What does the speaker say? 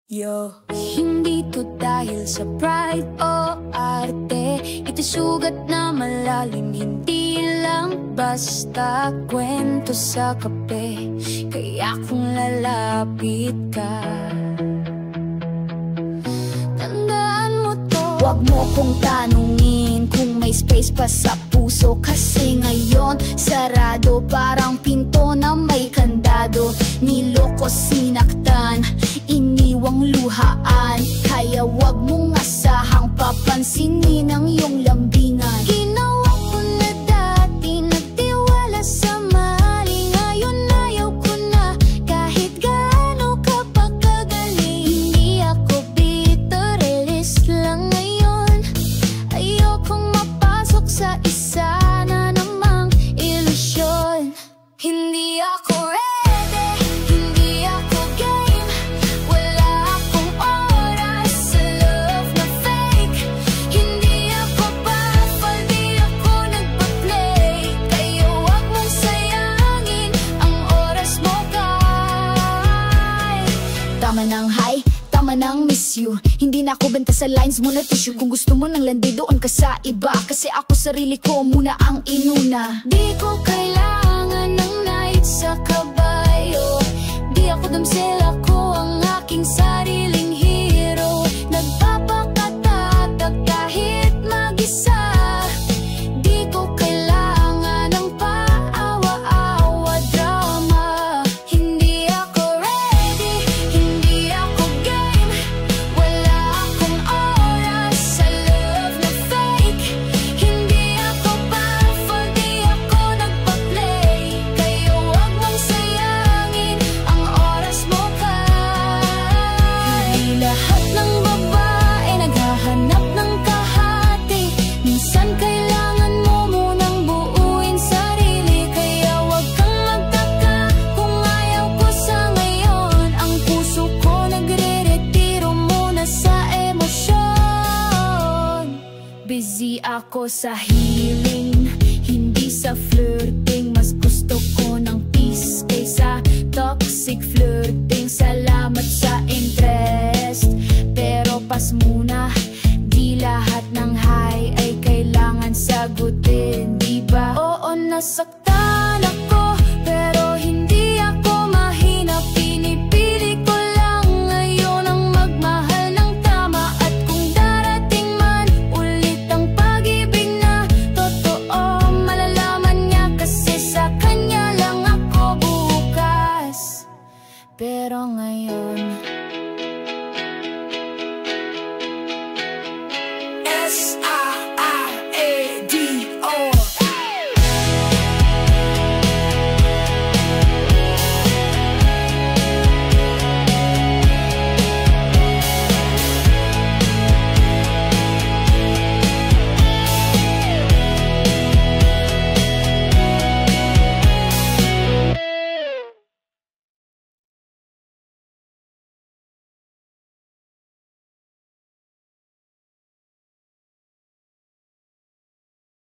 Yo, hindi to dahil sa pride o arte. Ito'y sugat na malalim, hindi lang basta kwento sa kape. Kaya kung lalapit ka, tandaan mo to. Huwag mo kong tanungin kung may space pa sa puso, kasi ngayon sarado, parang pinto na may kandado. Niloko, sinaktan, iniwang luhaan, kaya wag mong asahang papansinin ang iyong lambingan. Ginawa ko na dati, nagtiwala sa mali, ngayon ayaw ko na kahit gaano ka pagkagaling. Hindi ako bitter, realist lang ngayon. Ayokong mapasok sa isa na namang ilusyon. Hindi ako tama ng high, tama ng miss you. Hindi na ako benta sa lines mo na tissue. Kung gusto mo ng landi, doon ka sa iba, kasi ako sarili ko muna ang inuna. Di ko kailangan ng night sa kabayo. Di ako damsel, ako ang aking sariling hero. Nagpapakatatag kahit mag-isa. Di ko kailangan ng paawa-awa drama. Hindi ako ready, hindi ako game. Wala akong oras sa love na fake. Hindi ako powerful, di ako nagpa-play. Kaya huwag mong sayangin ang oras mo, kay hindi lahat ng babae naghahanap ng kahati. Minsan kailangan mo munang buuin sarili. Kaya huwag kang magtaka kung ayaw ko sa ngayon. Ang puso ko nagre-retiro muna sa emosyon. Busy ako sa healing, hindi sa flirting. Mas gusto ko ng peace kaysa toxic flirting. Salamat sa interest, pero pas muna. Di lahat ng high ay kailangan sagutin, di ba? Oo, nasaktan